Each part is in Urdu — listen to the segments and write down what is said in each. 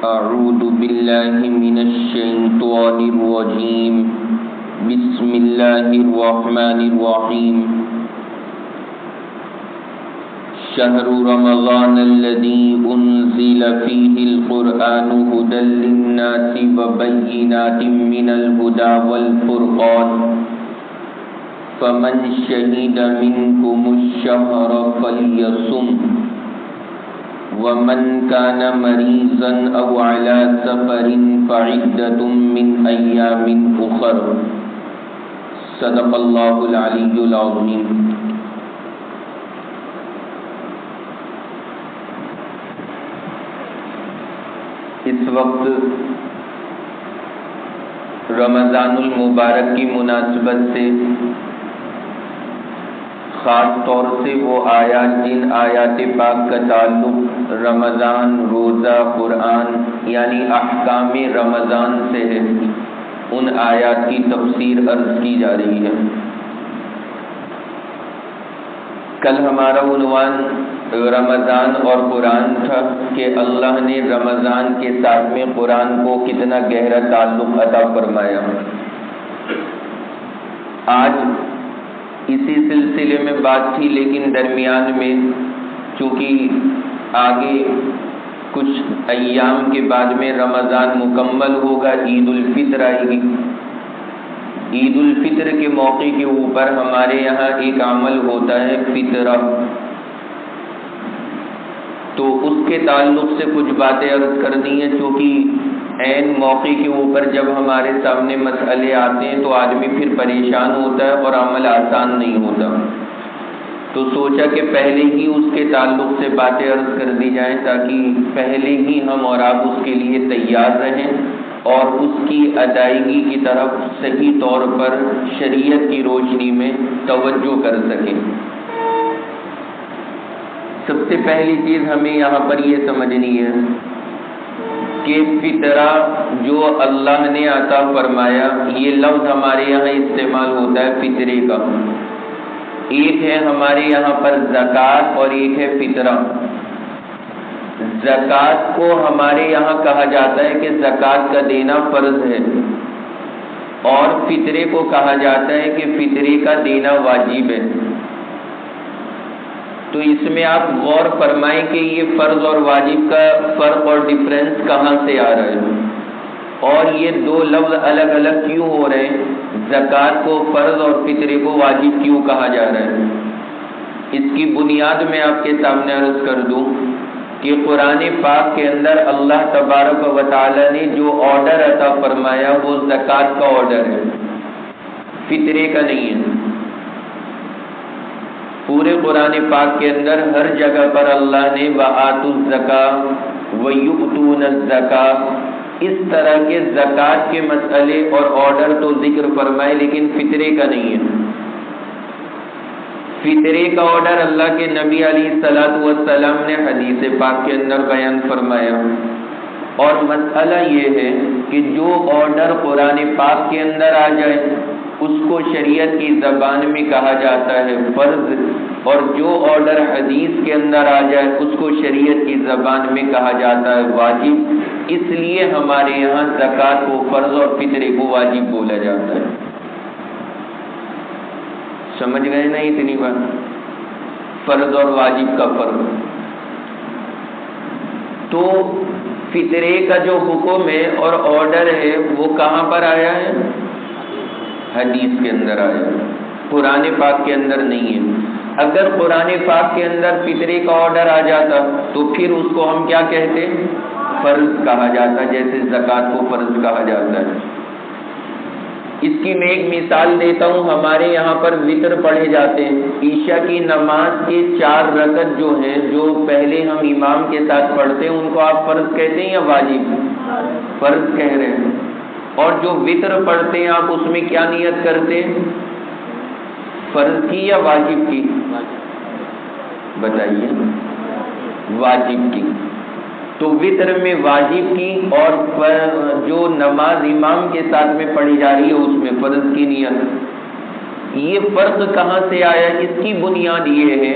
أعوذ بالله من الشيطان الرجيم بسم الله الرحمن الرحيم شهر رمضان الذي أنزل فيه القرآن هدى للناس وبينات من الهدى والفرقان فمن شهد منكم الشهر فليصم ومن كان مريضا أو على سفر فعدة من أيام أخر صدق الله العلي العظيم. اس وقت رمضان المبارک کی مناسبت سے خاص طور سے وہ آیات جن آیات پاک کا تعلق رمضان، روزہ، قرآن یعنی احکام رمضان سے ہے، ان آیات کی تفسیر عرض کی جا رہی ہے. کل ہمارا عنوان رمضان اور قرآن تھا کہ اللہ نے رمضان کے ساتھ میں قرآن کو کتنا گہرا تعلق عطا فرمایا. آج اسی سلسلے میں بات تھی، لیکن درمیان میں چونکہ آگے کچھ ایام کے بعد میں رمضان مکمل ہوگا، عید الفطر آئے گی. عید الفطر کے موقع کے اوپر ہمارے یہاں ایک عمل ہوتا ہے فطرہ، تو اس کے تعلق سے کچھ باتیں عرض کرنی ہے. چونکہ عین موقع کے اوپر جب ہمارے سامنے مسئلے آتے ہیں تو آدمی پھر پریشان ہوتا ہے اور عمل آسان نہیں ہوتا، تو سوچا کہ پہلے ہی اس کے تعلق سے باتیں عرض کر دی جائیں تاکہ پہلے ہی ہم اور آپ اس کے لیے تیار رہیں اور اس کی ادائیگی کی طرف صحیح طور پر شریعت کی روشنی میں توجہ کر سکیں. سب سے پہلی چیز ہمیں یہاں پر یہ سمجھنی ہے کہ فطرہ جو اللہ نے عطا فرمایا، یہ لفظ ہمارے یہاں استعمال ہوتا ہے فطرے کا. ایک ہے ہمارے یہاں پر زکوٰۃ اور ایک ہے فطرہ. زکوٰۃ کو ہمارے یہاں کہا جاتا ہے کہ زکوٰۃ کا دینا فرض ہے، اور فطرے کو کہا جاتا ہے کہ فطرے کا دینا واجب ہے. تو اس میں آپ غور فرمائیں کہ یہ فرض اور واجب کا فرق اور ڈفرینس کہاں سے آ رہا ہے، اور یہ دو لفظ الگ الگ کیوں ہو رہے ہیں. زکوٰۃ کو فرض اور فطرے کو واجب کیوں کہا جا رہا ہے؟ اس کی بنیاد میں آپ کے سامنے عرض کر دوں کہ قرآن پاک کے اندر اللہ تبارک و تعالی نے جو آرڈر عطا فرمایا وہ زکوٰۃ کا آرڈر ہے، فطرے کا نہیں ہے. پورے قرآن پاک کے اندر ہر جگہ پر اللہ نے وَآتُوا الزَّکَاۃَ وَیُؤْتُونَ الزَّکَاۃَ اس طرح کے زکوٰۃ کے مسئلے اور آرڈر تو ذکر فرمائے، لیکن فطرے کا نہیں ہے. فطرے کا آرڈر اللہ کے نبی علیہ الصلوۃ والسلام نے حدیث پاک کے اندر بیان فرمایا. اور مسئلہ یہ ہے کہ جو آرڈر قرآن پاک کے اندر آ جائے اس کو شریعت کی زبان میں کہا جاتا ہے فرض، اور جو آرڈر حدیث کے اندر آ جائے اس کو شریعت کی زبان میں کہا جاتا ہے واجب. اس لیے ہمارے یہاں زکوٰۃ کو فرض اور فطرے کو واجب بولا جاتا ہے. سمجھ گئے نا اتنی بات؟ فرض اور واجب کا فرق. تو فطرے کا جو حکم ہے اور آرڈر ہے وہ کہاں پر آیا ہے؟ حدیث کے اندر آیا ہے، قرآن پاک کے اندر نہیں ہے. اگر قرآن پاک کے اندر فطرے کا آرڈر آ جاتا تو پھر اس کو ہم کیا کہتے؟ فرض کہا جاتا، جیسے زکوٰۃ کو فرض کہا جاتا ہے. اس کی میں ایک مثال دیتا ہوں. ہمارے یہاں پر وتر پڑھے جاتے ہیں. عشاء کی نماز کے 4 رکعت جو ہیں، جو پہلے ہم امام کے ساتھ پڑھتے ہیں، ان کو آپ فرض کہتے ہیں یا واجب؟ فرض کہہ رہے ہیں. اور جو وتر پڑھتے ہیں آپ اس میں کیا نیت کرتے ہیں؟ فرض کی یا واجب کی؟ بتائیے. واجب کی. تو وتر میں واجب کی، اور جو نماز امام کے ساتھ میں پڑھی جا رہی ہے اس میں فرض کی نیت. یہ فرق کہاں سے آیا؟ اس کی بنیاد یہ ہے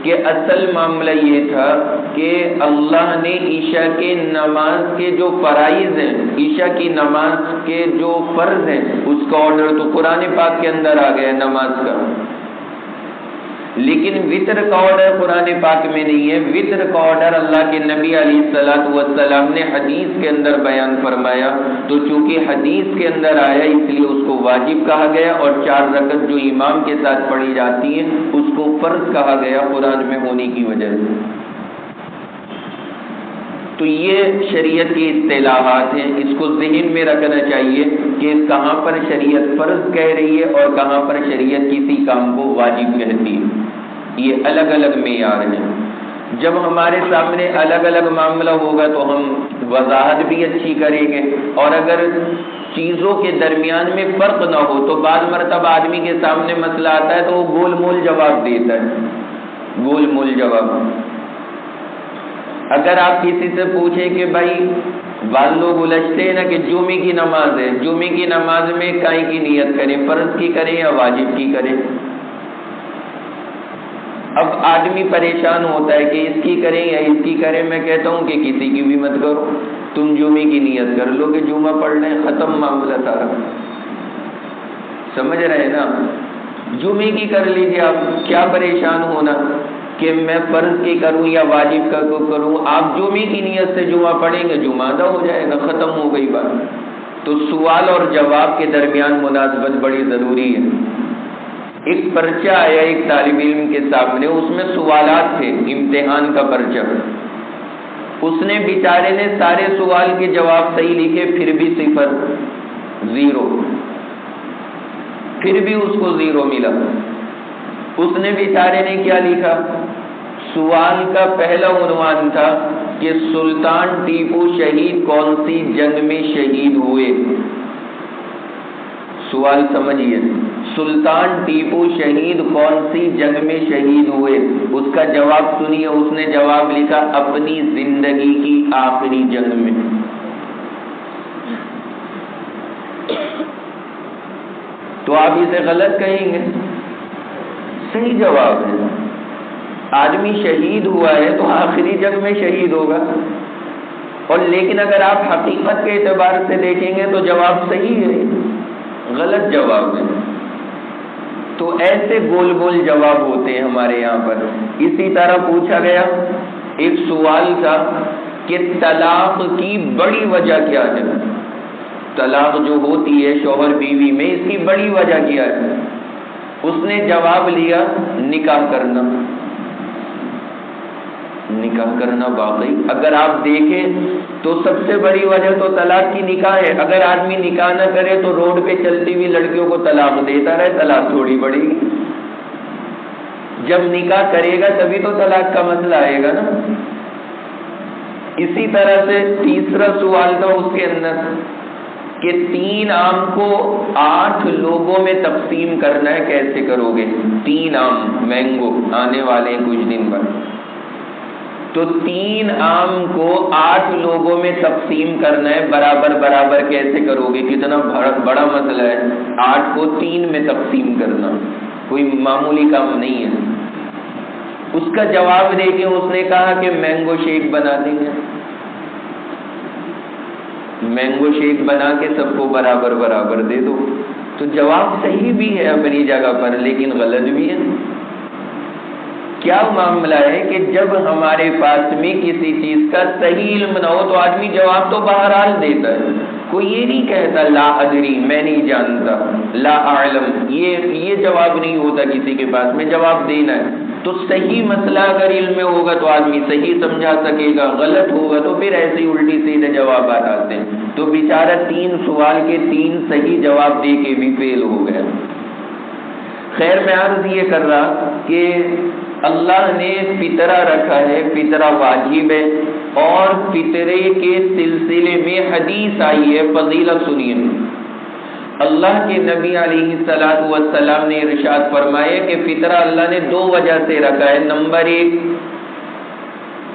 کہ اصل معاملہ یہ تھا کہ اللہ نے عشاء کے نماز کے جو فرائض ہیں، عشاء کی نماز کے جو فرض ہیں، اس کا آرڈر تو قرآن پاک کے اندر آ گیا نماز کا، لیکن وطر کا آرڈر قرآن پاک میں نہیں ہے۔ وطر کا آرڈر اللہ کے نبی علیہ الصلوۃ والسلام نے حدیث کے اندر بیان فرمایا، تو چونکہ حدیث کے اندر آیا اس لیے اس کو واجب کہا گیا، اور 4 رکعت جو امام کے ساتھ پڑھی جاتی ہیں اس کو فرض کہا گیا قرآن میں ہونے کی وجہ سے۔ تو یہ شریعت کی اصطلاحات ہیں، اس کو ذہن میں رکھنا چاہیے کہ کہاں پر شریعت فرض کہہ رہی ہے اور کہاں پر شریعت کسی کام کو واجب کہتی ہے۔ یہ الگ الگ معیار ہیں۔ جب ہمارے سامنے الگ الگ معاملہ ہوگا تو ہم وضاحت بھی اچھی کریں گے، اور اگر چیزوں کے درمیان میں فرق نہ ہو تو بعض مرتبہ آدمی کے سامنے مسئلہ آتا ہے تو وہ گول مول جواب دیتا ہے، گول مول جواب۔ اگر آپ کسی سے پوچھیں کہ بھائی بعض لوگ الجھتے ہیں نا کہ جمعے کی نماز ہے، جمعے کی نماز میں کائیں کی نیت کریں، فرض کی کریں یا واجب کی کریں؟ اب آدمی پریشان ہوتا ہے کہ اس کی کریں یا اس کی کریں۔ میں کہتا ہوں کہ کسی کی بھی مت کرو، تم جمعے کی نیت کر لو کہ جمعہ پڑھ لیں، ختم معاملہ سارا۔ سمجھ رہے ہیں نا؟ جمعے کی کر لیجیے، آپ کیا پریشان ہونا کہ میں فرض کی کروں یا واجب کا کروں؟ آپ جمعے کی نیت سے جمعہ پڑھیں گے، جمعہ ادا ہو جائے گا، ختم ہو گئی بات۔ تو سوال اور جواب کے درمیان مناسبت بڑی ضروری ہے۔ ایک پرچہ آیا ایک طالب علم کے سامنے، اس میں سوالات تھے، امتحان کا پرچہ۔ اس نے بیچارے نے سارے سوال کے جواب صحیح لکھے، پھر بھی 0 0، پھر بھی اس کو 0 ملا۔ اس نے بیچارے نے کیا لکھا؟ سوال کا پہلا عنوان تھا کہ سلطان ٹیپو شہید کون سی جنگ میں شہید ہوئے؟ سوال سمجھیے، سلطان ٹیپو شہید کون سی جنگ میں شہید ہوئے؟ اس کا جواب سنیے، اس نے جواب لکھا اپنی زندگی کی آخری جنگ میں۔ تو آپ اسے غلط کہیں گے؟ صحیح جواب ہے، آدمی شہید ہوا ہے تو آخری جنگ میں شہید ہوگا، اور لیکن اگر آپ حقیقت کے اعتبار سے دیکھیں گے تو جواب صحیح ہے، غلط جواب ہے۔ تو ایسے گول گول جواب ہوتے ہیں ہمارے یہاں پر۔ اسی طرح پوچھا گیا ایک سوال تھا کہ طلاق کی بڑی وجہ کیا ہے؟ طلاق جو ہوتی ہے شوہر بیوی میں، اس کی بڑی وجہ کیا ہے؟ اس نے جواب لیا نکاح کرنا۔ نکاح کرنا واقعی اگر آپ دیکھیں تو سب سے بڑی وجہ تو طلاق کی نکاح ہے۔ اگر آدمی نکاح نہ کرے تو روڈ پہ چلتی ہوئی لڑکیوں کو طلاق دیتا رہے، طلاق تھوڑی بڑھے گی۔ جب نکاح کرے گا تبھی تو طلاق کا مسئلہ آئے گا نا۔ اسی طرح سے تیسرا سوال تھا اس کے اندر کہ 3 آم کو 8 لوگوں میں تقسیم کرنا ہے، کیسے کرو گے؟ 3 آم مینگو آنے والے ہیں کچھ دن بعد، تو 3 آم کو 8 لوگوں میں تقسیم کرنا ہے، برابر برابر کیسے کرو گے؟ کتنا بڑا مسئلہ ہے، 8 کو 3 میں تقسیم کرنا کوئی معمولی کام نہیں ہے۔ اس کا جواب دیکھیں، اس نے کہا کہ مینگو شیک بنا دیں گے، مینگو شیک بنا کے سب کو برابر برابر دے دو۔ تو جواب صحیح بھی ہے اپنی جگہ پر، لیکن غلط بھی ہے۔ کیا معاملہ ہے کہ جب ہمارے پاس میں کسی چیز کا صحیح علم نہ ہو تو آدمی جواب تو بہرحال دیتا ہے، کوئی یہ نہیں کہتا لا ادری، میں نہیں جانتا، لا اعلم، یہ جواب نہیں ہوتا کسی کے پاس میں، جواب دینا ہے۔ تو صحیح مسئلہ اگر علم میں ہوگا تو آدمی صحیح سمجھا سکے گا، غلط ہوگا تو پھر ایسے ہی الٹی سیدھے جوابات آتے ہیں۔ تو بیچارہ 3 سوال کے 3 صحیح جواب دے کے بھی فیل ہو گیا۔ خیر میں عرض یہ کر رہا کہ اللہ نے فطرہ رکھا ہے، فطرہ واجب ہے، اور فطرے کے سلسلے میں حدیث آئی ہے، فضیلت سنیے۔ اللہ کے نبی علیہ الصلوۃ والسلام نے ارشاد فرمایا کہ فطرہ اللہ نے 2 وجہ سے رکھا ہے۔ نمبر 1،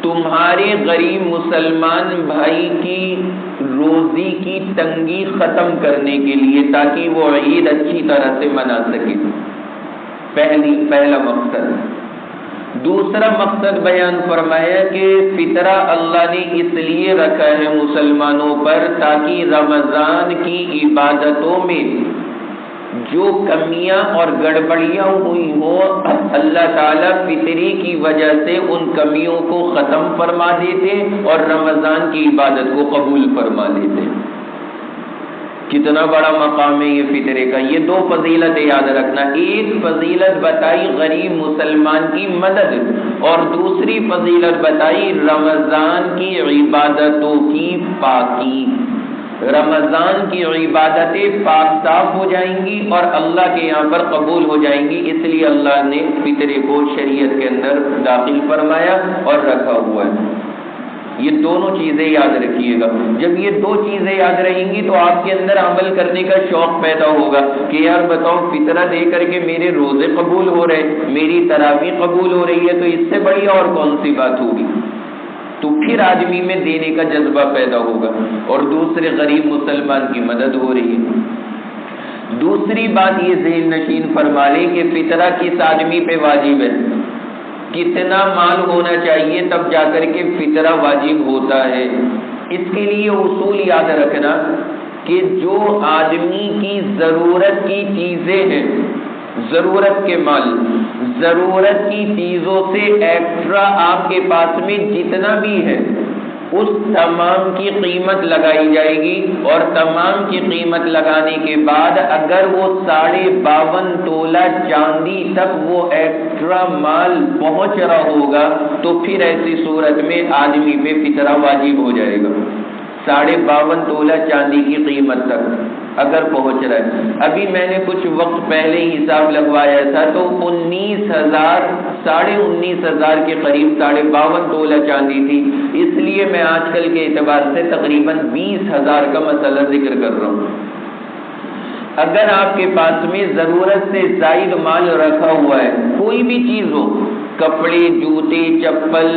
تمہارے غریب مسلمان بھائی کی روزی کی تنگی ختم کرنے کے لیے، تاکہ وہ عید اچھی طرح سے منا سکے، پہلا مقصد۔ دوسرا مقصد بیان فرمایا کہ فطرہ اللہ نے اس لیے رکھا ہے مسلمانوں پر تاکہ رمضان کی عبادتوں میں جو کمیاں اور گڑبڑیاں ہوئی ہوں اللہ تعالیٰ فطری کی وجہ سے ان کمیوں کو ختم فرما دیتے اور رمضان کی عبادت کو قبول فرما لیتے۔ کتنا بڑا مقام ہے یہ فطرے کا۔ یہ دو فضیلتیں یاد رکھنا، ایک فضیلت بتائی غریب مسلمان کی مدد اور دوسری فضیلت بتائی رمضان کی عبادتوں کی پاکی۔ رمضان کی عبادتیں پاک صاف ہو جائیں گی اور اللہ کے یہاں پر قبول ہو جائیں گی، اس لیے اللہ نے فطرے کو شریعت کے اندر داخل فرمایا اور رکھا ہوا ہے۔ یہ دونوں چیزیں یاد رکھیے گا۔ جب یہ دو چیزیں یاد رہیں گی تو آپ کے اندر عمل کرنے کا شوق پیدا ہوگا کہ یار بتاؤ فطرہ دے کر کے میرے روزے قبول ہو رہے، میری تراویح قبول ہو رہی ہے، تو اس سے بڑی اور کون سی بات ہوگی؟ تو پھر آدمی میں دینے کا جذبہ پیدا ہوگا اور دوسرے غریب مسلمان کی مدد ہو رہی ہے۔ دوسری بات یہ ذہن نشین فرما لیں کہ فطرہ کس آدمی پہ واجب ہے، کتنا مال ہونا چاہیے تب جا کر کے فطرہ واجب ہوتا ہے۔ اس کے لیے اصول یاد رکھنا کہ جو آدمی کی ضرورت کی چیزیں ہیں، ضرورت کے مال، ضرورت کی چیزوں سے ایکسٹرا آپ کے پاس میں جتنا بھی ہے اس تمام کی قیمت لگائی جائے گی، اور تمام کی قیمت لگانے کے بعد اگر وہ 52.5 تولہ چاندی تک وہ ایکسٹرا مال پہنچ رہا ہوگا تو پھر ایسی صورت میں آدمی پہ فطرہ واجب ہو جائے گا۔ 52.5 تولہ چاندی کی قیمت تک اگر پہنچ رہا ہے۔ ابھی میں نے کچھ وقت پہلے ہی حساب لگوایا تھا تو 19,000 19,500 کے قریب 52.5 تولہ چاندی تھی، اس لیے میں آج کل کے اعتبار سے تقریباً 20,000 کا مسئلہ ذکر کر رہا ہوں۔ اگر آپ کے پاس میں ضرورت سے زائد مال رکھا ہوا ہے، کوئی بھی چیز ہو، کپڑے، جوتے، چپل،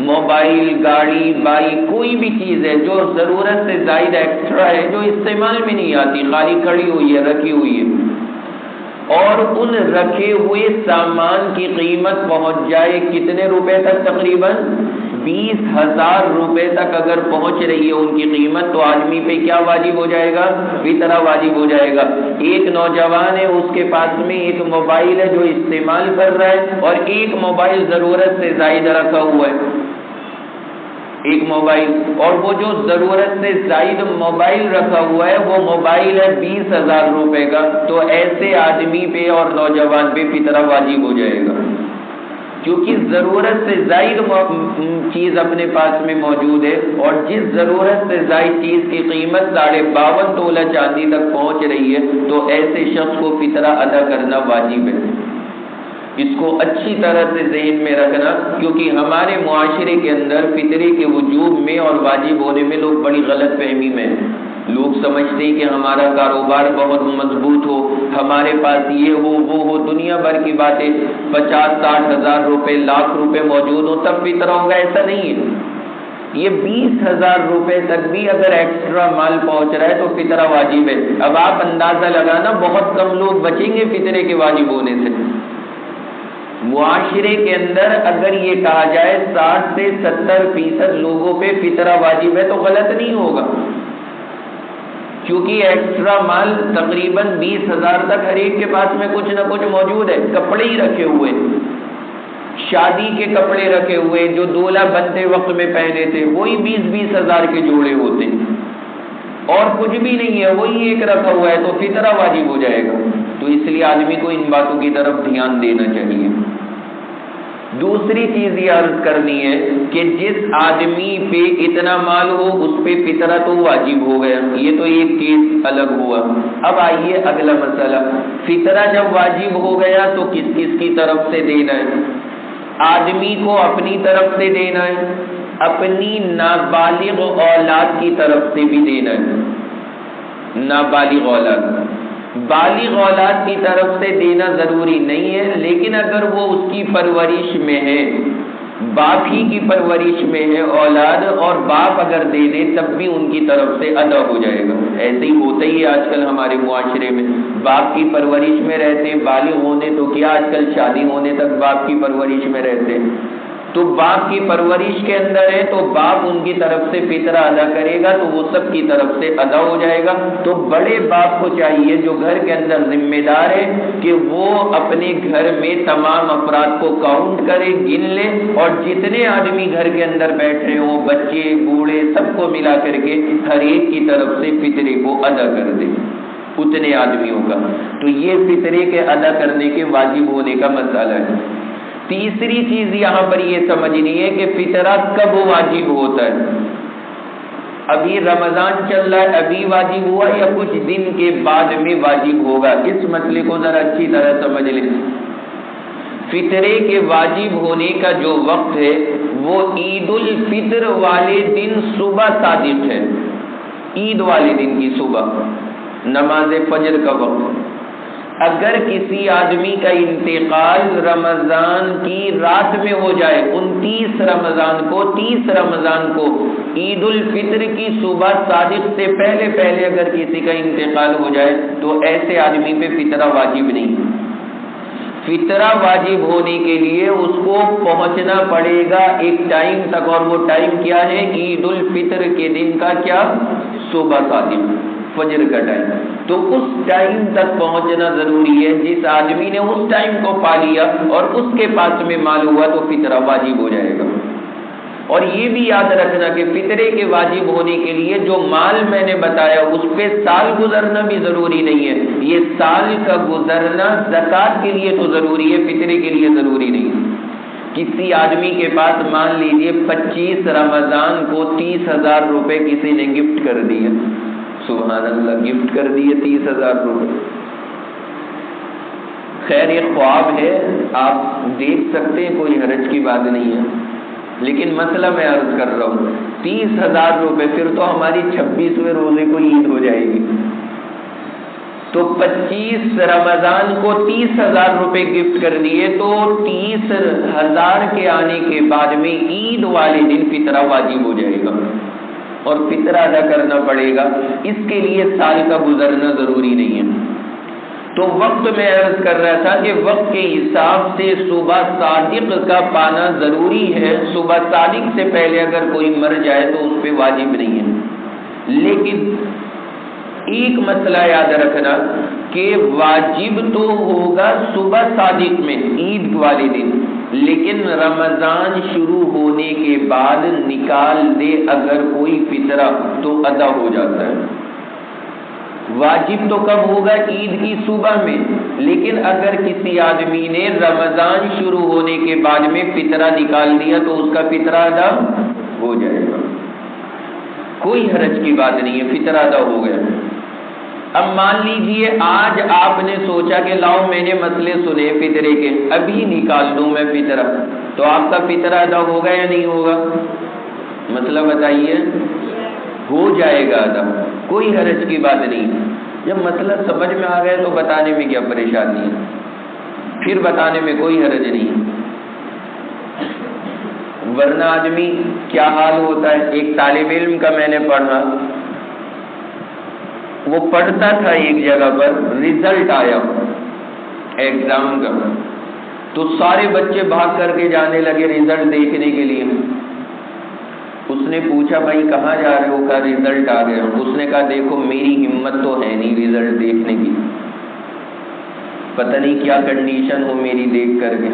موبائل، گاڑی، بائک، کوئی بھی چیز ہے جو ضرورت سے زائد ایکسٹرا ہے، جو استعمال میں نہیں آتی، خالی کھڑی ہوئی ہے، رکھی ہوئی ہے، اور ان رکھے ہوئے سامان کی قیمت پہنچ جائے کتنے روپے تک؟ تقریباً 20,000 روپے تک اگر پہنچ رہی ہے ان کی قیمت، تو آدمی پہ کیا واجب ہو جائے گا؟ فطرہ واجب ہو جائے گا۔ ایک نوجوان ہے، اس کے پاس میں ایک موبائل ہے جو استعمال کر رہا ہے، اور ایک موبائل ضرورت سے زائد رکھا ہوا ہے، ایک موبائل، اور وہ جو ضرورت سے زائد موبائل رکھا ہوا ہے وہ موبائل ہے 20,000 روپے کا، تو ایسے آدمی پہ اور نوجوان پہ فطرہ واجب ہو جائے گا، کیونکہ ضرورت سے زائد چیز اپنے پاس میں موجود ہے، اور جس ضرورت سے زائد چیز کی قیمت 52.5 تولہ چاندی تک پہنچ رہی ہے، تو ایسے شخص کو فطرہ ادا کرنا واجب ہے۔ اس کو اچھی طرح سے ذہن میں رکھنا، کیونکہ ہمارے معاشرے کے اندر فطرے کے وجوب میں اور واجب ہونے میں لوگ بڑی غلط فہمی میں ہیں۔ لوگ سمجھتے ہیں کہ ہمارا کاروبار بہت مضبوط ہو، ہمارے پاس یہ ہو وہ ہو، دنیا بھر کی باتیں، 50-60 ہزار روپے، لاکھ روپے موجود ہو تب فطرہ ہوگا، ایسا نہیں ہے۔ یہ 20,000 روپے تک بھی اگر ایکسٹرا مال پہنچ رہا ہے تو فطرہ واجب ہے۔ اب آپ اندازہ لگانا بہت کم لوگ بچیں گے فطرے کے واجب ہونے سے۔ معاشرے کے اندر اگر یہ کہا جائے 60 سے 70% لوگوں پہ فطرہ واجب ہے تو غلط نہیں ہوگا، کیونکہ ایکسٹرا مال تقریباً 20,000 تک ہر ایک کے پاس میں کچھ نہ کچھ موجود ہے۔ کپڑے ہی رکھے ہوئے، شادی کے کپڑے رکھے ہوئے جو دولہا بنتے وقت میں پہنے تھے، وہی 20-20 ہزار کے جوڑے ہوتے ہیں، اور کچھ بھی نہیں ہے، وہی ایک رکھا ہوا ہے، تو فطرہ واجب ہو جائے گا۔ تو اس لیے آدمی کو ان باتوں کی طرف دھیان دینا چاہیے۔ دوسری چیز یہ عرض کرنی ہے کہ جس آدمی پہ اتنا مال ہو اس پہ فطرہ تو واجب ہو گیا، یہ تو ایک کیس الگ ہوا۔ اب آئیے اگلا مسئلہ، فطرہ جب واجب ہو گیا تو کس کس کی طرف سے دینا ہے؟ آدمی کو اپنی طرف سے دینا ہے، اپنی نابالغ اولاد کی طرف سے بھی دینا ہے۔ نابالغ اولاد، بالغ اولاد کی طرف سے دینا ضروری نہیں ہے، لیکن اگر وہ اس کی پرورش میں ہے، باپ ہی کی پرورش میں ہے اولاد، اور باپ اگر دے دے تب بھی ان کی طرف سے ادا ہو جائے گا۔ ایسے ہی ہوتا ہی ہے آج کل ہمارے معاشرے میں، باپ کی پرورش میں رہتے، بالغ ہونے تو کیا آج کل شادی ہونے تک باپ کی پرورش میں رہتے، تو باپ کی پرورش کے اندر ہے تو باپ ان کی طرف سے فطرہ ادا کرے گا تو وہ سب کی طرف سے ادا ہو جائے گا۔ تو بڑے باپ کو چاہیے جو گھر کے اندر ذمہ دار ہے کہ وہ اپنے گھر میں تمام افراد کو کاؤنٹ کرے، گن لے، اور جتنے آدمی گھر کے اندر بیٹھ رہے ہوں، بچے بوڑھے سب کو ملا کر کے ہر ایک کی طرف سے فطرے کو ادا کر دے، اتنے آدمیوں کا۔ تو یہ فطرے کے ادا کرنے کے واجب ہونے کا مسئلہ ہے۔ تیسری چیز یہاں پر یہ سمجھنی ہے کہ فطرہ کب واجب ہوتا ہے۔ ابھی رمضان چل رہا ہے، ابھی واجب ہوا یا کچھ دن کے بعد میں واجب ہوگا؟ اس مسئلے کو ذرا اچھی طرح سمجھ لیں۔ فطرے کے واجب ہونے کا جو وقت ہے وہ عید الفطر والے دن صبح صادق ہے، عید والے دن کی صبح، نماز فجر کا وقت۔ اگر کسی آدمی کا انتقال رمضان کی رات میں ہو جائے، 29 رمضان کو، 30 رمضان کو، عید الفطر کی صبح صادق سے پہلے اگر کسی کا انتقال ہو جائے تو ایسے آدمی پہ فطرہ واجب نہیں۔ فطرہ واجب ہونے کے لیے اس کو پہنچنا پڑے گا ایک ٹائم تک، اور وہ ٹائم کیا ہے؟ عید الفطر کے دن کا کیا؟ صبح صادق، فجر کا ٹائم۔ تو اس ٹائم تک پہنچنا ضروری ہے۔ جس آدمی نے اس ٹائم کو پا لیا اور اس کے پاس میں مال ہوا تو فطرہ واجب ہو جائے گا۔ اور یہ بھی یاد رکھنا کہ فطرے کے واجب ہونے کے لیے جو مال میں نے بتایا اس پہ سال گزرنا بھی ضروری نہیں ہے۔ یہ سال کا گزرنا زکوٰۃ کے لیے تو ضروری ہے، فطرے کے لیے ضروری نہیں ہے۔ کسی آدمی کے پاس مان لیجیے 25 رمضان کو 30,000 روپے کسی نے گفٹ کر دیے، سبحان اللہ، گفٹ کر دیے 30,000 روپے۔ خیر یہ خواب ہے، آپ دیکھ سکتے ہیں، کوئی حرج کی بات نہیں ہے، لیکن مسئلہ میں عرض کر رہا ہوں 30,000 روپے، پھر تو ہماری 26ویں روزے کو عید ہو جائے گی۔ تو 25 رمضان کو 30,000 روپے گفٹ کر دیے تو 30,000 کے آنے کے بعد میں عید والے دن فطرہ واجب ہو جائے گا اور فطرہ ادا کرنا پڑے گا۔ اس کے لیے سال کا گزرنا ضروری نہیں ہے۔ تو وقت میں عرض کر رہا تھا کہ وقت کے حساب سے صبح صادق کا پانا ضروری ہے۔ صبح صادق سے پہلے اگر کوئی مر جائے تو اس پہ واجب نہیں ہے۔ لیکن ایک مسئلہ یاد رکھنا کہ واجب تو ہوگا صبح صادق میں عید والے دن، لیکن رمضان شروع ہونے کے بعد نکال دے اگر کوئی فطرہ تو ادا ہو جاتا ہے۔ واجب تو کب ہوگا؟ عید کی صبح میں، لیکن اگر کسی آدمی نے رمضان شروع ہونے کے بعد میں فطرہ نکال دیا تو اس کا فطرہ ادا ہو جائے گا، کوئی حرج کی بات نہیں ہے، فطرہ ادا ہو گیا۔ اب مان لیجئے آج آپ نے سوچا کہ لاؤ میں نے مسئلے سنے فطرے کے، ابھی نکال دوں میں فطرہ، تو آپ کا فطرہ ادا ہوگا یا نہیں ہوگا؟ مسئلہ بتائیے۔ ہو جائے گا ادا، کوئی حرج کی بات نہیں۔ جب مسئلہ سمجھ میں آ گیا تو بتانے میں کیا پریشانی ہے، پھر بتانے میں کوئی حرج نہیں۔ ورنہ آدمی کیا حال ہوتا ہے، ایک طالب علم کا میں نے پڑھا، وہ پڑھتا تھا ایک جگہ پر، رزلٹ آیا ایگزام کا، تو سارے بچے بھاگ کر کے جانے لگے رزلٹ دیکھنے کے لیے۔ اس نے پوچھا بھائی کہاں جا رہے ہو؟ کہا رزلٹ آ گیا۔ اس نے کہا دیکھو میری ہمت تو ہے نہیں رزلٹ دیکھنے کی، پتہ نہیں کیا کنڈیشن ہو میری دیکھ کر کے،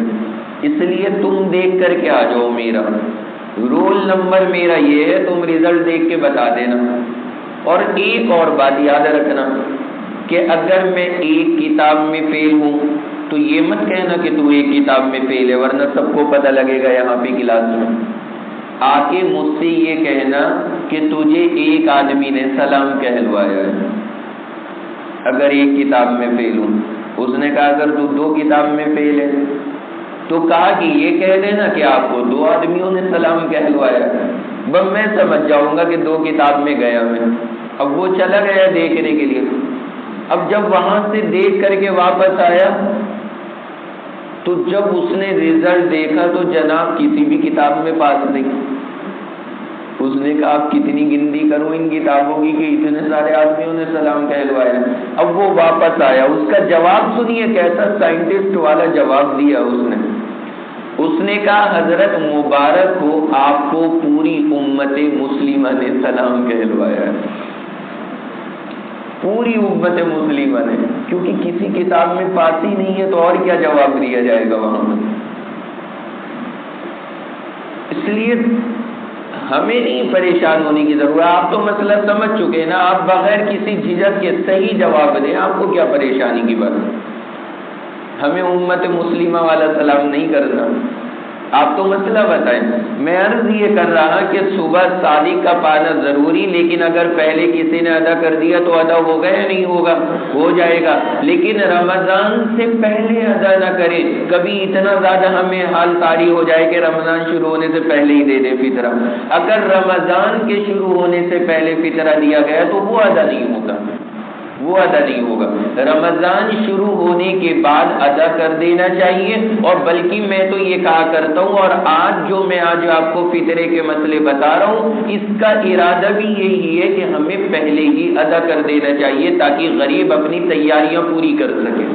اس لیے تم دیکھ کر کے آ جاؤ، میرا رول نمبر میرا یہ ہے، تم رزلٹ دیکھ کے بتا دینا۔ اور ایک اور بات یاد رکھنا کہ اگر میں ایک کتاب میں فیل ہوں تو یہ مت کہنا کہ تو ایک کتاب میں فیل ہے، ورنہ سب کو پتہ لگے گا یہاں پہ کلاس میں۔ آ کے مجھ سے یہ کہنا کہ تجھے ایک آدمی نے سلام کہلوایا ہے اگر ایک کتاب میں فیل ہوں۔ اس نے کہا اگر تو 2 کتاب میں فیل ہے تو کہا کہ یہ کہہ دینا کہ آپ کو 2 آدمیوں نے سلام کہلوایا، بس میں سمجھ جاؤں گا کہ 2 کتاب میں گیا میں۔ اب وہ چلا گیا دیکھنے کے لیے، اب جب وہاں سے دیکھ کر کے واپس آیا تو جب اس نے رزلٹ دیکھا تو جناب کسی بھی کتاب میں پاس نہیں. اس نے کہا آپ کتنی گنتی کروں ان کتابوں کی کہ اتنے سارے آدمیوں نے سلام کہلوایا. اب وہ واپس آیا, اس کا جواب سنیے کیسا سائنٹسٹ والا جواب دیا اس نے کہا حضرت مبارک ہو آپ کو پوری امت مسلمہ نے سلام کہلوایا ہے, پوری امت مسلمہ نے, کیونکہ کسی کتاب میں پاس ہی نہیں ہے تو اور کیا جواب دیا جائے گا وہاں پر. اس لیے ہمیں نہیں پریشان ہونے کی ضرورت. آپ تو مسئلہ سمجھ چکے نا, آپ بغیر کسی جھجک کے صحیح جواب دیں, آپ کو کیا پریشانی کی بات. ہمیں امت مسلمہ والا سلام نہیں کرنا. آپ تو مسئلہ بتائیں. میں عرض یہ کر رہا کہ صبح صادق کا پانا ضروری, لیکن اگر پہلے کسی نے ادا کر دیا تو ادا ہوگا یا نہیں ہوگا؟ ہو جائے گا, لیکن رمضان سے پہلے ادا نہ کریں. کبھی اتنا زیادہ ہمیں حال طاری ہو جائے کہ رمضان شروع ہونے سے پہلے ہی دے دیں فطرہ. اگر رمضان کے شروع ہونے سے پہلے فطرہ دیا گیا تو وہ ادا نہیں ہوتا, وہ ادا نہیں ہوگا. رمضان شروع ہونے کے بعد ادا کر دینا چاہیے. اور بلکہ میں تو یہ کہا کرتا ہوں, اور آج آپ کو فطرے کے مسئلے بتا رہا ہوں, اس کا ارادہ بھی یہی ہے کہ ہمیں پہلے ہی ادا کر دینا چاہیے تاکہ غریب اپنی تیاریاں پوری کر سکے.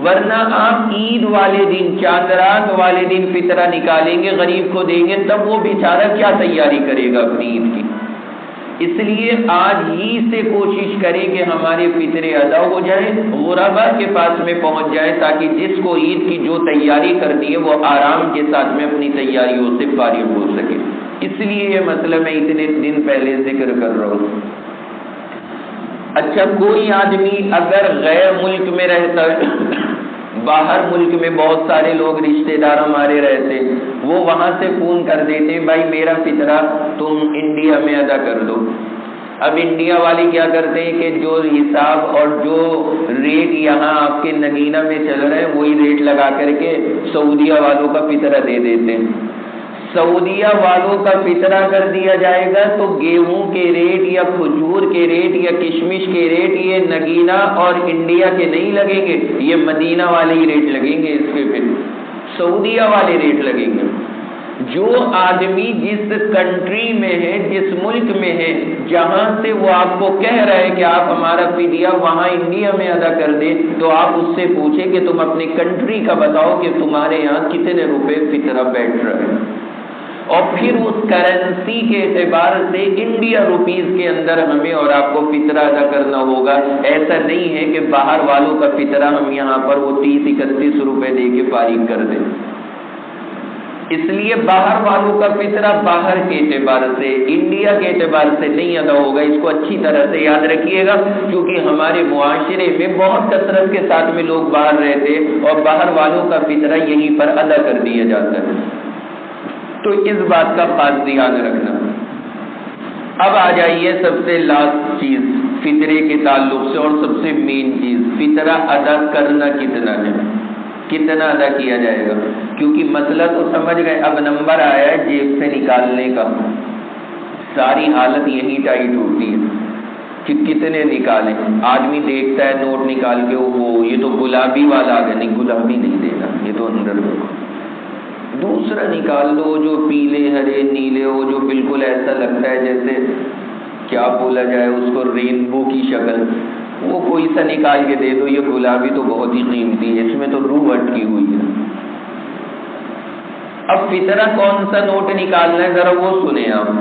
ورنہ آپ عید والے دن, چاندرات والے دن فطرہ نکالیں گے, غریب کو دیں گے, تب وہ بیچارہ کیا تیاری کرے گا اپنی عید کی. اس لیے آج ہی سے کوشش کریں کہ ہمارے فطرے ادا ہو جائیں, غربا کے پاس میں پہنچ جائیں, تاکہ جس کو عید کی جو تیاری کرنی ہے وہ آرام کے ساتھ میں اپنی تیاریوں سے فارغ ہو سکے. اس لیے یہ مسئلہ میں اتنے دن پہلے ذکر کر رہا ہوں. اچھا, کوئی آدمی اگر غیر ملک میں رہتا ہے, باہر ملک میں بہت سارے لوگ رشتہ دار ہمارے رہتے, وہ وہاں سے فون کر دیتے ہیں بھائی میرا فطرہ تم انڈیا میں ادا کر دو. اب انڈیا والے کیا کرتے ہیں کہ جو حساب اور جو ریٹ یہاں آپ کے نگینہ میں چل رہے ہیں وہی ریٹ لگا کر کے سعودیہ والوں کا فطرہ دے دیتے ہیں. سعودیہ والوں کا فطرہ کر دیا جائے گا تو گیہوں کے ریٹ یا کھجور کے ریٹ یا کشمش کے ریٹ یہ نگینہ اور انڈیا کے نہیں لگیں گے, یہ مدینہ والے ہی ریٹ لگیں گے, اس کے پھر سعودیہ والے ریٹ لگیں گے. جو آدمی جس کنٹری میں ہے, جس ملک میں ہے, جہاں سے وہ آپ کو کہہ رہا ہے کہ آپ ہمارا فدیہ وہاں انڈیا میں ادا کر دیں, تو آپ اس سے پوچھیں کہ تم اپنی کنٹری کا بتاؤ کہ تمہارے یہاں کتنے روپے فطرہ بیٹھ رہا ہے, اور پھر اس کرنسی کے اعتبار سے انڈیا روپیز کے اندر ہمیں اور آپ کو فطرہ ادا کرنا ہوگا. ایسا نہیں ہے کہ باہر والوں کا فطرہ ہم یہاں پر وہ 30-31 روپے دے کے فارغ کر دیں. اس لیے باہر والوں کا فطرہ باہر کے اعتبار سے, انڈیا کے اعتبار سے نہیں ادا ہوگا. اس کو اچھی طرح سے یاد رکھیے گا, کیونکہ ہمارے معاشرے میں بہت کثرت کے ساتھ میں لوگ باہر رہتے اور باہر والوں کا فطرہ یہیں پر ادا کر دیا جاتا ہے. تو اس بات کا خاص دھیان رکھنا. اب آ جائیے سب سے لاسٹ چیز فطرے کے تعلق سے, اور سب سے مین چیز فطرہ ادا کرنا کتنا ہے, کتنا ادا کیا جائے گا. کیونکہ مسئلہ تو سمجھ گئے, اب نمبر آیا ہے جیب سے نکالنے کا. ساری حالت یہی ٹائٹ ہوتی ہے کہ کتنے نکالیں. آدمی دیکھتا ہے نوٹ نکال کے, وہ یہ تو گلابی والا آ گیا, نہیں گلابی نہیں دینا, یہ تو اندر دیکھو. دوسرا نکال دو جو پیلے ہرے نیلے ہو, جو بالکل ایسا لگتا ہے جیسے کیا بولا جائے اس کو, رینبو کی شکل, وہ کوئی سا نکال کے دے دو. یہ گلابی تو بہت ہی قیمتی ہے, اس میں تو روح اٹکی ہوئی ہے. اب فطرہ کون سا نوٹ نکالنا ہے ذرا وہ سنیں آپ.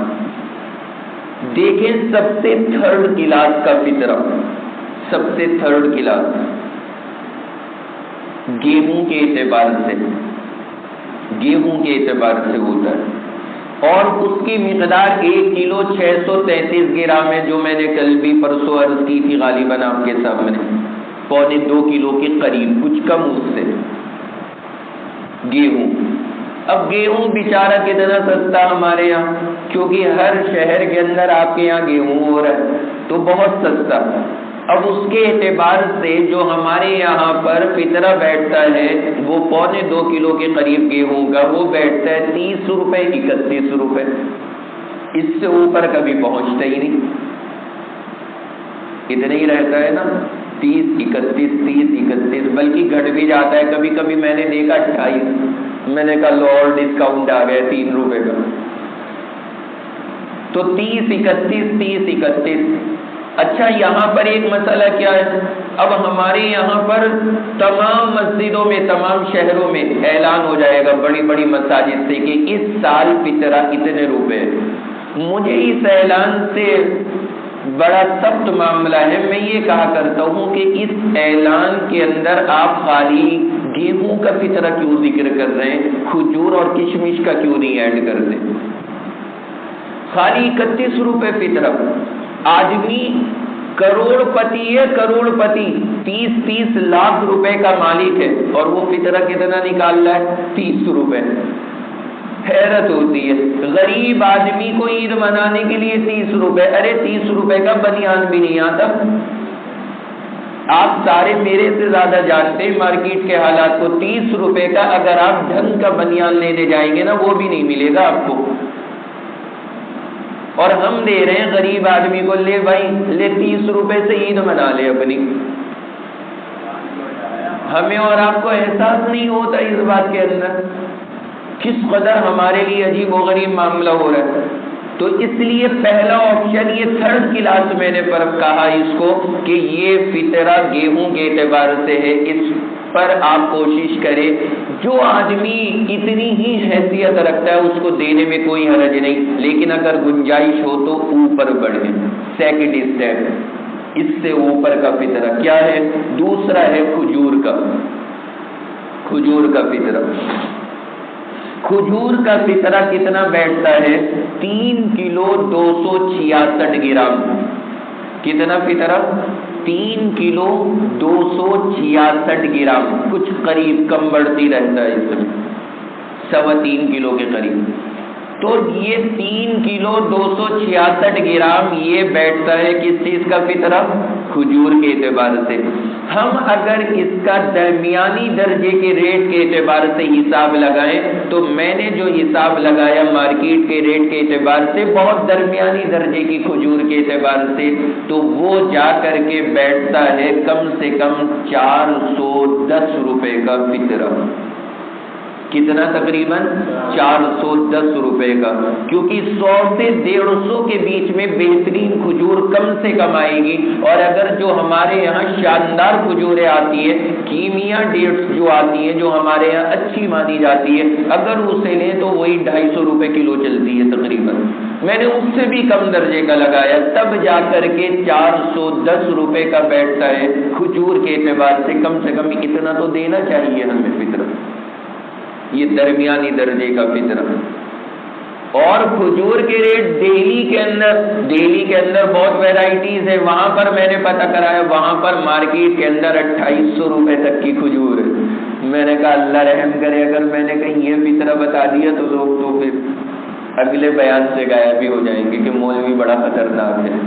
دیکھیں سب سے تھرڈ کلاس کا فطرہ, سب سے تھرڈ کلاس گیہوں کے اعتبار سے, گیہوں کے اعتبار سے ہوتا ہے, اور اس کی مقدار 1 کلو 633 گرام ہے, جو میں نے کل بھی پرسوں عرض کی تھی غالباً آپ کے سامنے, 1.25 کلو کے قریب, کچھ کم اس سے گیہوں. اب گیہوں بیچارہ کتنا سستا ہمارے یہاں, کیونکہ ہر شہر کے اندر آپ کے یہاں گیہوں ہو رہا ہے تو بہت سستا. اب اس کے اعتبار سے جو ہمارے یہاں پر فطرہ بیٹھتا ہے وہ 2.25 کلو کے قریب گیہوں کا, وہ بیٹھتا ہے 30 روپے 31 روپے. اس سے اوپر کبھی پہنچتا ہی نہیں, اتنا ہی رہتا ہے نا. 30, 31, 30, 31, بلکہ گھٹ بھی جاتا ہے. کبھی کبھی میں نے دیکھا 28. میں نے کہا لو اور ڈسکاؤنٹ آ گیا 3 روپے کا. تو 30, 31, 30, 31. اچھا یہاں پر ایک مسئلہ کیا ہے؟ اب ہمارے یہاں پر تمام مسجدوں میں، تمام شہروں میں اعلان ہو جائے گا بڑی بڑی مساجد سے کہ اس سال فطرہ اتنے روپے. مجھے اس اعلان سے بڑا سخت معاملہ ہے. میں یہ کہا کرتا ہوں کہ اس اعلان کے اندر آپ خالی گیہوں کا فطرہ کیوں ذکر کر رہے ہیں؟ کھجور اور کشمش کا کیوں نہیں ایڈ کر دیں؟ خالی 31 روپے فطرہ. آدمی کروڑ پتی ہے، کروڑ پتی، 30 لاکھ روپے کا مالک ہے، اور وہ فطرہ کتنا نکال رہا ہے؟ 30 روپے. حیرت ہوتی ہے. غریب آدمی کو عید منانے کے لیے 30 روپے. ارے 30 روپے کا بنیان بھی نہیں آتا. آپ سارے میرے سے زیادہ جانتے ہیں مارکیٹ کے حالات کو. 30 روپے کا اگر آپ ڈھنگ کا بنیان لینے جائیں گے نا، وہ بھی نہیں ملے گا آپ کو. اور ہم دے رہے ہیں غریب آدمی کو، لے بھائی لے 30 روپے سے عید منا لے اپنی. ہمیں اور آپ کو احساس نہیں ہوتا اس بات کے اندر کس قدر ہمارے لیے عجیب و غریب معاملہ ہو رہا ہے. تو اس لیے پہلا آپشن یہ تھرڈ کلاس میں نے پر کہا اس کو کہ یہ فطرہ گیہوں کے اعتبار سے ہے. اس پر آپ کوشش کریں. جو آدمی اتنی ہی حیثیت رکھتا ہے اس کو دینے میں کوئی حرج نہیں، لیکن اگر گنجائش ہو تو اوپر بڑھیں. سیکنڈ اسٹیپ اس سے اوپر کا فطرہ کیا ہے؟ دوسرا ہے کھجور کا. کھجور کا فطرہ. کھجور کا فطرہ کتنا بیٹھتا ہے؟ 3 کلو 266 گرام. کتنا فطرہ؟ 3 کلو 266 گرام. کچھ قریب کم بڑھتی رہتا ہے اس میں، 3.25 کلو کے قریب. تو یہ 3 کلو 266 گرام یہ بیٹھتا ہے کس چیز کا فطرہ؟ کھجور کے اعتبار سے. ہم اگر اس کا درمیانی درجے کے ریٹ کے اعتبار سے حساب لگائیں تو میں نے جو حساب لگایا مارکیٹ کے ریٹ کے اعتبار سے بہت درمیانی درجے کی کھجور کے اعتبار سے، تو وہ جا کر کے بیٹھتا ہے کم سے کم 410 روپے کا فطرہ. کتنا؟ تقریباً 410 روپے کا. کیونکہ 100 سے 150 کے بیچ میں بہترین کھجور کم سے کم آئے گی. اور اگر جو ہمارے یہاں شاندار کھجوریں آتی ہے، کیمیا ڈیٹس جو آتی ہے جو ہمارے یہاں اچھی مانی جاتی ہے، اگر اسے لیں تو وہی 250 روپے کلو چلتی ہے تقریباً. میں نے اس سے بھی کم درجے کا لگایا، تب جا کر کے 410 روپے کا بیٹھتا ہے. کھجور کے اعتبار سے کم اتنا تو دینا چاہیے ہمیں فطرہ. یہ درمیانی درجے کا فطرہ. اور کھجور کے ریٹ دہلی کے اندر بہت ویرائٹیز ہے. وہاں پر میں نے پتہ کرایا، وہاں پر مارکیٹ کے اندر 2800 روپے تک کی کھجور ہے. میں نے کہا اللہ رحم کرے، اگر میں نے کہیں یہ فطرہ بتا دیا تو لوگ تو پھر اگلے بیان سے غائب بھی ہو جائیں گے کہ مولوی بڑا خطرناک ہے.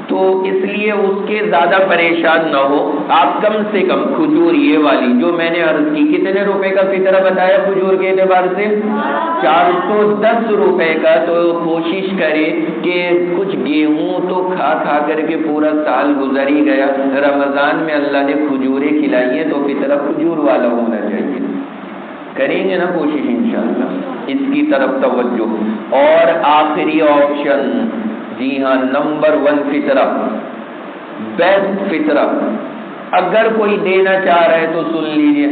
تو اس لیے اس کے زیادہ پریشان نہ ہو. آپ کم سے کم کھجور یہ والی جو میں نے عرض کی، کتنے روپے کا فطرہ بتایا کھجور کے اعتبار سے؟ 410 روپے کا. تو کوشش کرے کہ کچھ گیہوں تو کھا کر کے پورا سال گزر ہی گیا. رمضان میں اللہ نے کھجوریں کھلائی ہیں تو فطرہ کھجور والا ہونا چاہیے. کریں گے نا کوشش انشاءاللہ اس کی طرف توجہ. اور آخری آپشن، جی ہاں، نمبر 1 فطرہ، بیسٹ فطرہ اگر کوئی دینا چاہ رہا ہے تو سن لیجئے.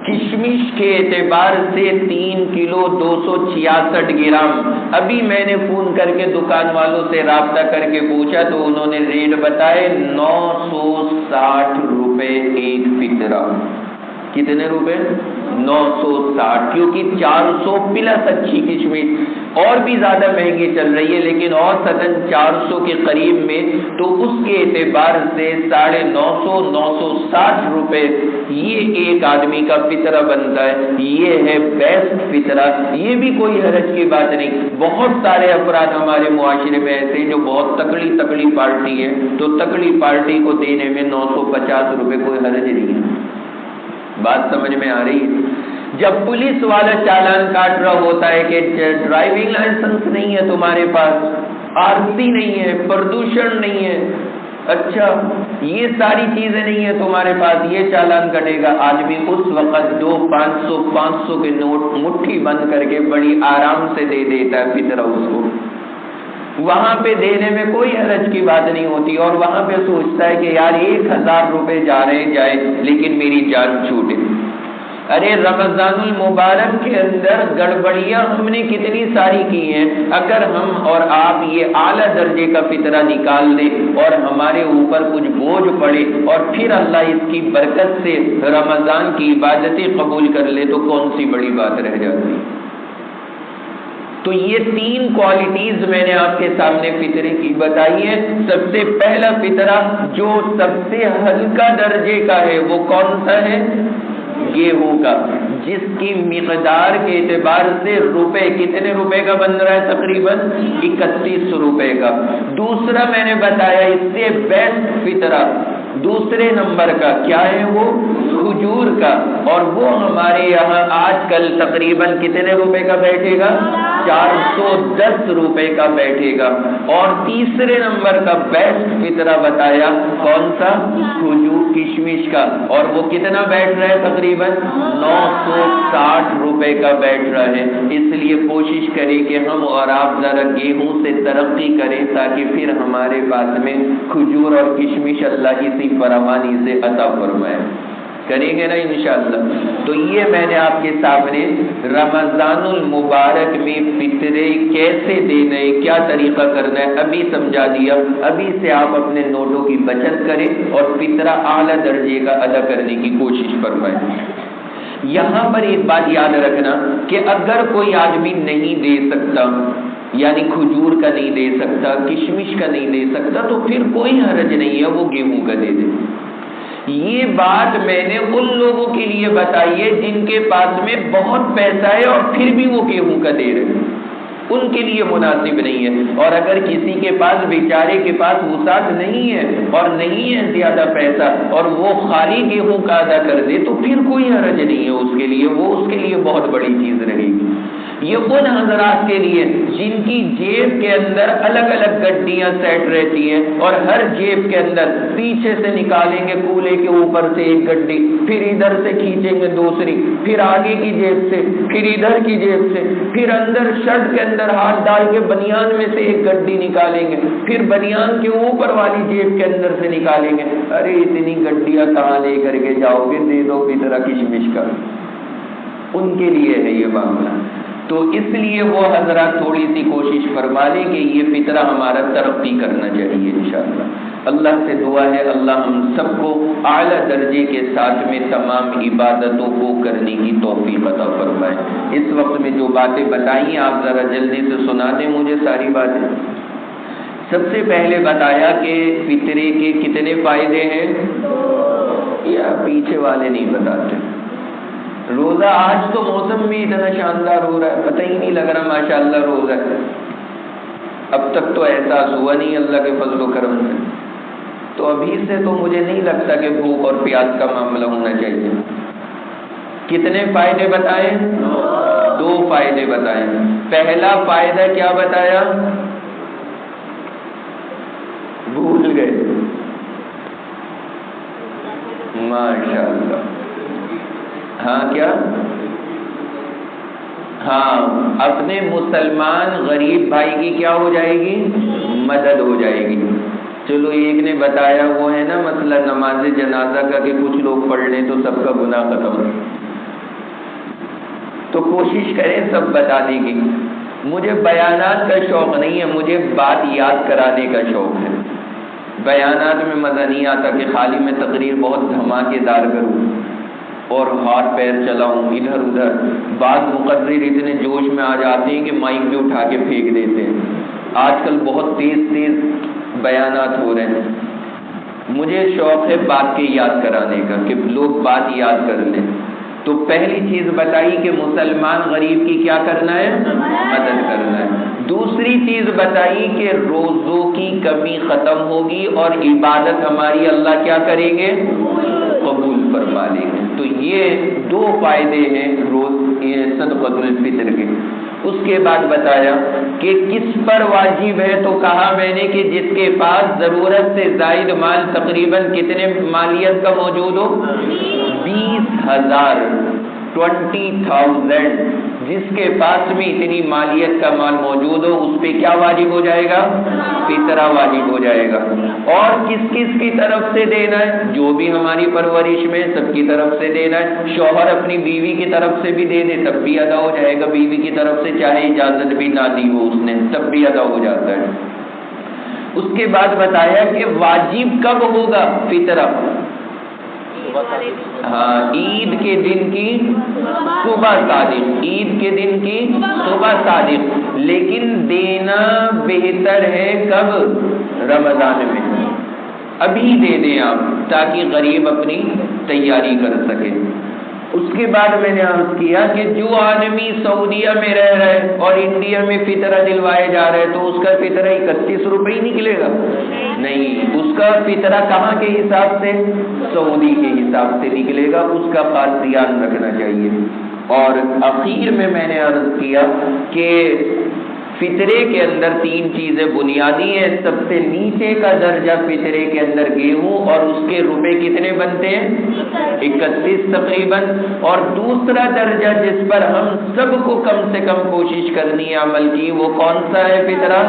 کشمش کے اعتبار سے 3 کلو 266 گرام. ابھی میں نے فون کر کے دکان والوں سے رابطہ کر کے پوچھا تو انہوں نے ریٹ بتائے 960 روپے ایک فطرہ. کتنے روپے؟ 960. کیونکہ 400 پلس اچھی کشمش اور بھی زیادہ مہنگی چل رہی ہے، لیکن اوسطاً 400 کے قریب میں. تو اس کے اعتبار سے 950 960 روپے یہ ایک آدمی کا فطرہ بنتا ہے. یہ ہے بیسٹ فطرہ. یہ بھی کوئی حرج کی بات نہیں. بہت سارے افراد ہمارے معاشرے میں ایسے جو بہت تکڑی پارٹی ہے، تو تکڑی پارٹی کو دینے میں 950 روپے کوئی حرج نہیں ہے. بات سمجھ میں آ رہی ہے؟ جب پولیس والا چالان کاٹ رہا ہوتا ہے کہ ڈرائیونگ لائسنس نہیں ہے تمہارے پاس، آرزی نہیں ہے، پردوشن نہیں ہے، اچھا یہ ساری چیزیں نہیں ہے تمہارے پاس، یہ چالان کٹے گا۔ آدمی اس وقت 500 کے نوٹ مٹھی بند کر کے بڑی آرام سے دے دیتا ہے فطرہ اس کو، وہاں پہ دینے میں کوئی حرج کی بات نہیں ہوتی، اور وہاں پہ سوچتا ہے کہ یار 1000 روپے جا رہے جائے لیکن میری جان چھوٹے۔ ارے رمضان المبارک کے اندر گڑبڑیاں ہم نے کتنی ساری کی ہیں، اگر ہم اور آپ یہ اعلیٰ درجے کا فطرہ نکال دیں اور ہمارے اوپر کچھ بوجھ پڑے اور پھر اللہ اس کی برکت سے رمضان کی عبادتیں قبول کر لے تو کون سی بڑی بات رہ جاتی۔ تو یہ 3 کوالٹیز میں نے آپ کے سامنے فطرے کی بتائی ہے۔ سب سے پہلا فطرہ جو سب سے ہلکا درجے کا ہے وہ کون سا ہے؟ گیہوں کا، جس کی مقدار کے اعتبار سے روپے، کتنے روپے کا بن رہا ہے؟ تقریباً 31 روپے کا۔ دوسرا میں نے بتایا اس سے بیسٹ فطرہ دوسرے نمبر کا کیا ہے؟ وہ کھجور کا، اور وہ ہمارے یہاں آج کل تقریباً کتنے روپے کا بیٹھے گا؟ 410 روپے کا بیٹھے گا۔ اور تیسرے نمبر کا بیسٹ فطرہ بتایا کون سا؟ کھجور کشمش کا، اور وہ کتنا بیٹھ رہا ہے؟ تقریباً 960 روپے کا بیٹھ رہا ہے۔ اس لیے کوشش کریں کہ ہم اور آپ ذرا گیہوں سے ترقی کریں تاکہ پھر ہمارے پاس میں کھجور اور کشمش اللہ اسی فراوانی سے عطا فرمائے۔ کریں گے نا انشاءاللہ۔ تو یہ میں نے آپ کے سامنے رمضان المبارک میں فطرے کیسے دینے، کیا طریقہ کرنا ہے ابھی سمجھا دیا۔ ابھی سے آپ اپنے نوٹوں کی بچت کریں اور فطرہ اعلیٰ درجے کا ادا کرنے کی کوشش فرمائیں۔ یہاں پر ایک بات یاد رکھنا کہ اگر کوئی آدمی نہیں دے سکتا، یعنی کھجور کا نہیں دے سکتا، کشمش کا نہیں دے سکتا، تو پھر کوئی حرج نہیں ہے، وہ گیہوں کا دے دے۔ یہ بات میں نے ان لوگوں کے لیے بتائی ہے جن کے پاس میں بہت پیسہ ہے اور پھر بھی وہ گیہوں کا دے رہے ہیں، ان کے لیے مناسب نہیں ہے۔ اور اگر کسی کے پاس، بیچارے کے پاس وسعت نہیں ہے اور نہیں ہے زیادہ پیسہ، اور وہ خالی گیہوں کا ادا کر دے تو پھر کوئی حرج نہیں ہے اس کے لیے، وہ اس کے لیے بہت بڑی چیز رہے گی۔ یہ ان حضرات کے لیے جن کی جیب کے اندر الگ الگ گڈیاں سیٹ رہتی ہیں، اور ہر جیب کے اندر پیچھے سے نکالیں گے کولے کے اوپر سے ایک گڈی، پھر ادھر سے کھینچیں گے دوسری، پھر آگے کی جیب سے، پھر ادھر کی جیب سے، پھر اندر شرٹ کے اندر ہاتھ ڈال کے بنیان میں سے ایک گڈی نکالیں گے، پھر بنیان کے اوپر والی جیب کے اندر سے نکالیں گے۔ ارے اتنی گڈیاں کہاں لے کر کے جاؤ گے؟ دے دو فطرہ کشمش کا، ان کے لیے ہے یہ معاملہ۔ تو اس لیے وہ حضرات تھوڑی سی کوشش فرما لیں کہ یہ فطرہ ہمارا ترقی کرنا چاہیے انشاءاللہ۔ اللہ سے دعا ہے اللہ ہم سب کو اعلیٰ درجے کے ساتھ میں تمام عبادتوں کو کرنے کی توفیق عطا فرمائے۔ اس وقت میں جو باتیں بتائیں آپ ذرا جلدی سے سنا دیں مجھے ساری باتیں۔ سب سے پہلے بتایا کہ فطرے کے کتنے فائدے ہیں، یا پیچھے والے نہیں بتاتے؟ روزہ آج تو موسم بھی اتنا شاندار ہو رہا ہے، پتہ ہی نہیں لگ رہا ماشاءاللہ روزہ ہے۔ اب تک تو احساس ہوا نہیں اللہ کے فضل و کرم سے، تو ابھی سے تو مجھے نہیں لگتا کہ بھوک اور پیاس کا معاملہ ہونا چاہیے۔ کتنے فائدے بتائے؟ 2 فائدے بتائے۔ پہلا فائدہ کیا بتایا؟ بھول گئے؟ ماشاءاللہ، ہاں کیا؟ ہاں، اپنے مسلمان غریب بھائی کی کیا ہو جائے گی؟ مدد ہو جائے گی۔ چلو ایک نے بتایا وہ ہے نا مسئلہ نماز جنازہ کا کہ کچھ لوگ پڑھ لیں تو سب کا گناہ ختم، تو کوشش کریں سب بتانے کی۔ مجھے بیانات کا شوق نہیں ہے، مجھے بات یاد کرانے کا شوق ہے۔ بیانات میں مزہ نہیں آتا کہ خالی میں تقریر بہت دھماکے دار کروں اور ہاتھ پیر چلاؤں ادھر ادھر۔ بعض مقرر اتنے جوش میں آ جاتے ہیں کہ مائک بھی اٹھا کے پھینک دیتے ہیں۔ آج کل بہت تیز بیانات ہو رہے ہیں۔ مجھے شوق ہے بات کے یاد کرانے کا کہ لوگ بات یاد کر لیں۔ تو پہلی چیز بتائی کہ مسلمان غریب کی کیا کرنا ہے؟ مدد کرنا ہے۔ دوسری چیز بتائی کہ روزوں کی کمی ختم ہوگی اور عبادت ہماری اللہ کیا کریں گے؟ قبول فرما لیں گے۔ تو یہ 2 فائدے ہیں صدقۃ الفطر کے۔ اس کے بعد بتایا کہ کس پر واجب ہے، تو کہا میں نے کہ جس کے پاس ضرورت سے زائد مال تقریباً کتنے مالیت کا موجود ہو، 20,000، 20,000، جس کے پاس میں اتنی مالیت کا مال موجود ہو اس پہ کیا واجب ہو جائے گا، فطرہ واجب ہو جائے گا۔ اور کس کس کی طرف سے دینا ہے، جو بھی ہماری پرورش میں سب کی طرف سے دینا ہے۔ شوہر اپنی بیوی کی طرف سے بھی دے دے تب بھی ادا ہو جائے گا، بیوی کی طرف سے چاہے اجازت بھی نہ دی ہو اس نے تب بھی ادا ہو جاتا ہے۔ اس کے بعد بتایا کہ واجب کب ہوگا فطرہ، ہاں عید کے دن کی صبح صادق، عید کے دن کی صبح صادق، لیکن دینا بہتر ہے کب، رمضان میں، ابھی دے دیں آپ تاکہ غریب اپنی تیاری کر سکے۔ اس کے بعد میں نے عرض کیا کہ جو آدمی سعودیہ میں رہ رہا ہے اور انڈیا میں فطرہ دلوائے جا رہے تو اس کا فطرہ 31 روپے ہی نکلے گا، نہیں، اس کا فطرہ کہاں کے حساب سے، سعودی کے حساب سے نکلے گا، اس کا خاص دھیان رکھنا چاہیے۔ اور اخیر میں نے عرض کیا کہ فطرے کے اندر 3 چیزیں بنیادی ہیں۔ سب سے نیچے کا درجہ فطرے کے اندر گیہوں، اور اس کے روپے کتنے بنتے ہیں، 31 تقریباً۔ اور دوسرا درجہ جس پر ہم سب کو کم سے کم کوشش کرنی ہے عمل کی، وہ کون سا ہے فطرہ،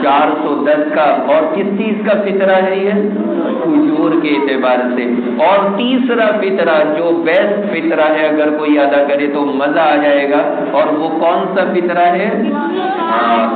410 کا۔ اور کس چیز کا فطرہ ہے یہ، کھجور کے اعتبار سے۔ اور تیسرا فطرہ جو بیسٹ فطرہ ہے، اگر کوئی ادا کرے تو مزہ آ جائے گا، اور وہ کون سا فطرہ ہے،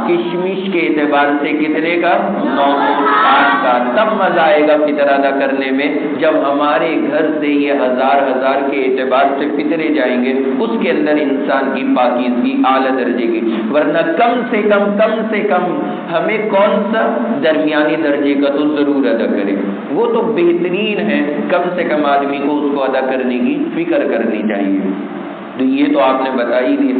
کشمش کے اعتبار سے کتنے کا، 960 کا۔ تب مزہ آئے گا فطرہ ادا کرنے میں جب ہمارے گھر سے یہ ہزار کے اعتبار سے فطرے جائیں گے، اس کے اندر انسان کی پاکیزگی اعلیٰ درجے کی۔ ورنہ کم سے کم ہمیں کون سا، درمیانی درجے کا تو ضرور ادا کرے، وہ تو بہترین ہے، کم سے کم آدمی کو اس کو ادا کرنے کی فکر کرنی چاہیے۔ تو یہ تو آپ نے بتا ہی دیا۔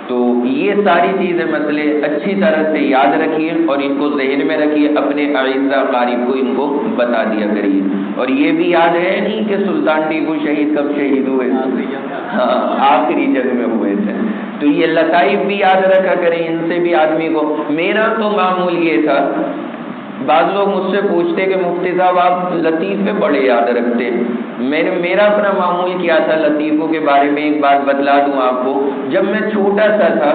تو یہ ساری چیزیں مسئلے اچھی طرح سے یاد رکھیے اور ان کو ذہن میں رکھیے، اپنے اعزا قارب کو ان کو بتا دیا کریے۔ اور یہ بھی یاد ہے نہیں کہ سلطان ٹیپو شہید کب شہید ہوئے، ہاں آخری جنگ میں ہوئے تھے۔ تو یہ لطائف بھی یاد رکھا کریں، ان سے بھی آدمی کو۔ میرا تو معمول یہ تھا، بعض لوگ مجھ سے پوچھتے کہ مفتی صاحب آپ لطیفے بڑے یاد رکھتے ہیں، میرا اپنا معمول کیا تھا لطیفوں کے بارے میں ایک بات بتلا دوں آپ کو۔ جب میں چھوٹا سا تھا،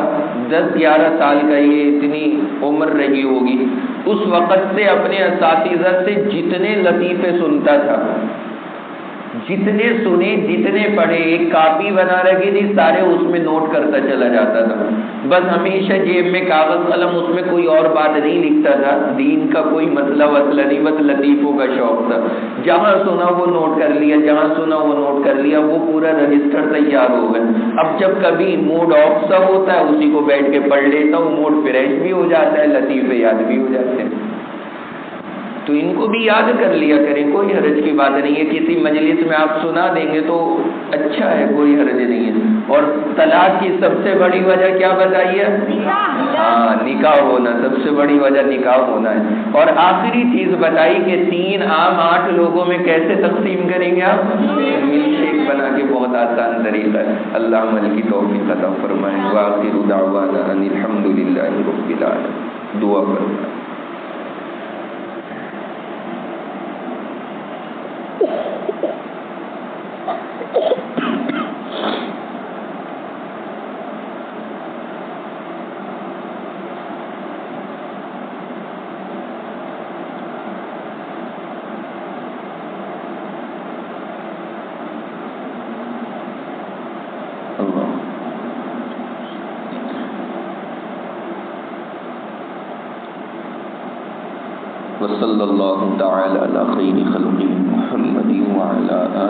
10-11 سال کا، یہ اتنی عمر رہی ہوگی، اس وقت سے اپنے اساتذہ سے جتنے لطیفے سنتا تھا، جتنے سنے، جتنے پڑھے، ایک کاپی بنا رکھی تھی، سارے اس میں نوٹ کرتا چلا جاتا تھا۔ بس ہمیشہ جیب میں کاغذ قلم، اس میں کوئی اور بات نہیں لکھتا تھا، دین کا کوئی مسئلہ وسئلہ نہیں، بس لطیفوں کا شوق تھا۔ جہاں سنا وہ نوٹ کر لیا، جہاں سنا وہ نوٹ کر لیا، وہ پورا رجسٹر تیار ہو گیا۔ اب جب کبھی موڈ آف سا ہوتا ہے، اسی کو بیٹھ کے پڑھ لیتا ہوں، موڈ فریش بھی ہو جاتا ہے، لطیفے یاد بھی ہو جاتے ہیں۔ تو ان کو بھی یاد کر لیا کریں، کوئی حرج کی بات نہیں ہے۔ کسی مجلس میں آپ سنا دیں گے تو اچھا ہے، کوئی حرج نہیں ہے۔ اور طلاق کی سب سے بڑی وجہ کیا بتائیے، ہاں نکاح ہونا، سب سے بڑی وجہ نکاح ہونا ہے۔ اور آخری چیز بتائی کہ 3 آم 8 لوگوں میں کیسے تقسیم کریں گے آپ، مل شیک بنا کے، بہت آسان طریقہ ہے۔ اللہ عمل کی توفیق عطا فرمائے۔ وآخر دعوانا ان الحمدللہ رب العالمین۔ دعا فرمائے۔ وصلی اللہ تعالی علی خیر خلقہ محمد وعلی آلہ